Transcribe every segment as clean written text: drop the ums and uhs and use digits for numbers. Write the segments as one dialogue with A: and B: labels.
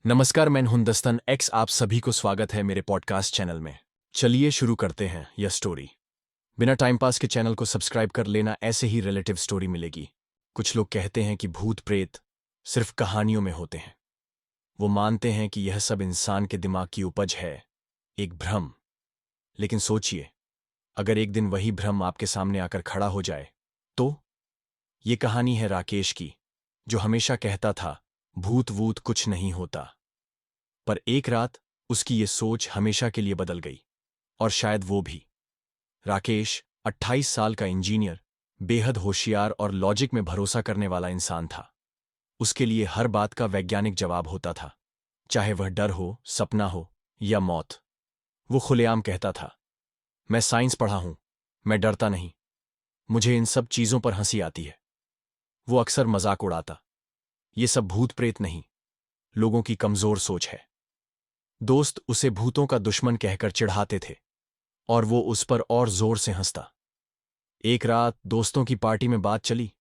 A: नमस्कार, मैं हूं दस्तन एक्स। आप सभी को स्वागत है मेरे पॉडकास्ट चैनल में। चलिए शुरू करते हैं यह स्टोरी। बिना टाइम पास के चैनल को सब्सक्राइब कर लेना, ऐसे ही रिलेटिव स्टोरी मिलेगी। कुछ लोग कहते हैं कि भूत प्रेत सिर्फ कहानियों में होते हैं। वो मानते हैं कि यह सब इंसान के दिमाग की उपज है, एक भ्रम। लेकिन सोचिए, अगर एक दिन वही भ्रम आपके सामने आकर खड़ा हो जाए तो? ये कहानी है राकेश की, जो हमेशा कहता था भूत वूत कुछ नहीं होता। पर एक रात उसकी ये सोच हमेशा के लिए बदल गई, और शायद वो भी। राकेश 28 साल का इंजीनियर, बेहद होशियार और लॉजिक में भरोसा करने वाला इंसान था। उसके लिए हर बात का वैज्ञानिक जवाब होता था, चाहे वह डर हो, सपना हो या मौत। वो खुलेआम कहता था, मैं साइंस पढ़ा हूं, मैं डरता नहीं, मुझे इन सब चीजों पर हंसी आती है। वो अक्सर मजाक उड़ाता, ये सब भूत प्रेत नहीं, लोगों की कमजोर सोच है। दोस्त उसे भूतों का दुश्मन कहकर चिढ़ाते थे, और वो उस पर और जोर से हंसता। एक रात दोस्तों की पार्टी में बात चली,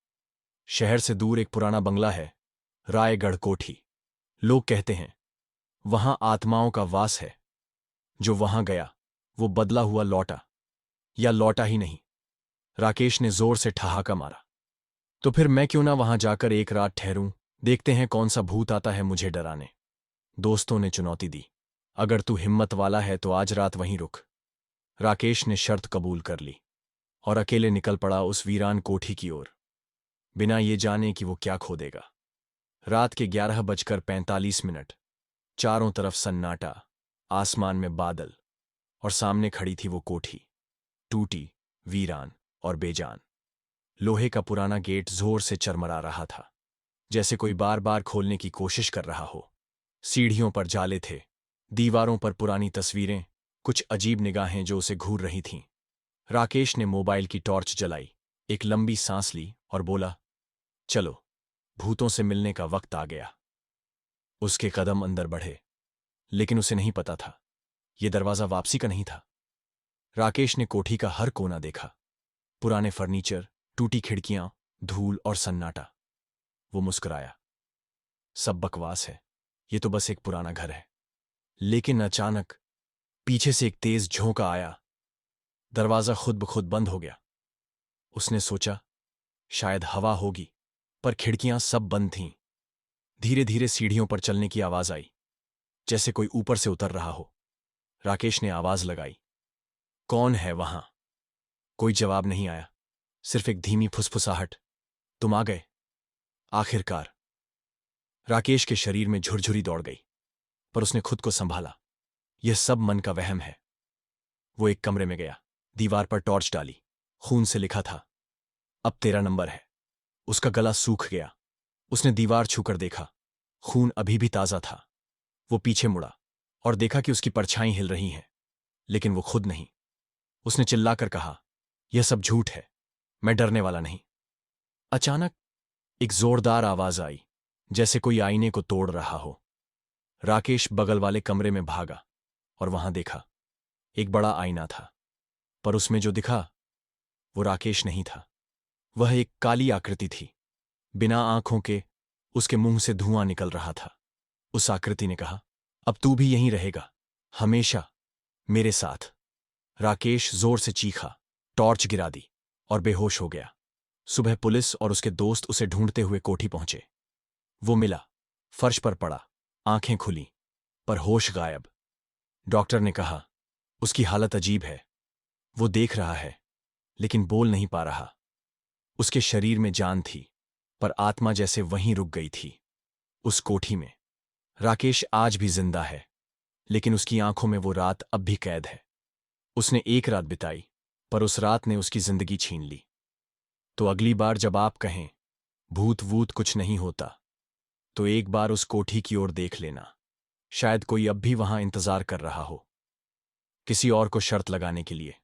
A: शहर से दूर एक पुराना बंगला है, रायगढ़ कोठी। लोग कहते हैं वहां आत्माओं का वास है। जो वहां गया वो बदला हुआ लौटा, या लौटा ही नहीं। राकेश ने जोर से ठहाका मारा, तो फिर मैं क्यों ना वहां जाकर एक रात ठहरूं, देखते हैं कौन सा भूत आता है मुझे डराने। दोस्तों ने चुनौती दी, अगर तू हिम्मत वाला है तो आज रात वहीं रुक। राकेश ने शर्त कबूल कर ली और अकेले निकल पड़ा उस वीरान कोठी की ओर, बिना ये जाने कि वो क्या खो देगा। रात के 11:45। चारों तरफ सन्नाटा, आसमान में बादल, और सामने खड़ी थी वो कोठी, टूटी, वीरान और बेजान। लोहे का पुराना गेट जोर से चरमरा रहा था, जैसे कोई बार बार खोलने की कोशिश कर रहा हो। सीढ़ियों पर जाले थे, दीवारों पर पुरानी तस्वीरें, कुछ अजीब निगाहें जो उसे घूर रही थीं। राकेश ने मोबाइल की टॉर्च जलाई, एक लंबी सांस ली और बोला, चलो, भूतों से मिलने का वक्त आ गया। उसके कदम अंदर बढ़े, लेकिन उसे नहीं पता था यह दरवाजा वापसी का नहीं था। राकेश ने कोठी का हर कोना देखा, पुराने फर्नीचर, टूटी खिड़कियां, धूल और सन्नाटा। वो मुस्कुराया, सब बकवास है, ये तो बस एक पुराना घर है। लेकिन अचानक पीछे से एक तेज झोंका आया, दरवाजा खुद ब खुद बंद हो गया। उसने सोचा शायद हवा होगी, पर खिड़कियां सब बंद थीं। धीरे धीरे सीढ़ियों पर चलने की आवाज आई, जैसे कोई ऊपर से उतर रहा हो। राकेश ने आवाज लगाई, कौन है वहां? कोई जवाब नहीं आया, सिर्फ एक धीमी फुसफुसाहट, तुम आ गए आखिरकार। राकेश के शरीर में झुरझुरी दौड़ गई, पर उसने खुद को संभाला। यह सब मन का वहम है। वो एक कमरे में गया, दीवार पर टॉर्च डाली। खून से लिखा था, अब तेरा नंबर है। उसका गला सूख गया। उसने दीवार छूकर देखा, खून अभी भी ताजा था। वो पीछे मुड़ा और देखा कि उसकी परछाई हिल रही हैं, लेकिन वो खुद नहीं। उसने चिल्लाकर कहा, यह सब झूठ है, मैं डरने वाला नहीं। अचानक एक जोरदार आवाज आई, जैसे कोई आईने को तोड़ रहा हो। राकेश बगल वाले कमरे में भागा और वहां देखा, एक बड़ा आईना था, पर उसमें जो दिखा वो राकेश नहीं था। वह एक काली आकृति थी, बिना आंखों के। उसके मुंह से धुआं निकल रहा था। उस आकृति ने कहा, अब तू भी यहीं रहेगा, हमेशा, मेरे साथ। राकेश जोर से चीखा, टॉर्च गिरा दी और बेहोश हो गया। सुबह पुलिस और उसके दोस्त उसे ढूंढते हुए कोठी पहुंचे। वो मिला, फर्श पर पड़ा, आंखें खुली, पर होश गायब। डॉक्टर ने कहा, उसकी हालत अजीब है, वो देख रहा है लेकिन बोल नहीं पा रहा। उसके शरीर में जान थी, पर आत्मा जैसे वहीं रुक गई थी, उस कोठी में। राकेश आज भी जिंदा है, लेकिन उसकी आंखों में वो रात अब भी कैद है। उसने एक रात बिताई, पर उस रात ने उसकी जिंदगी छीन ली। तो अगली बार जब आप कहें भूत वूत कुछ नहीं होता, तो एक बार उस कोठी की ओर देख लेना, शायद कोई अब भी वहां इंतजार कर रहा हो, किसी और को शर्त लगाने के लिए।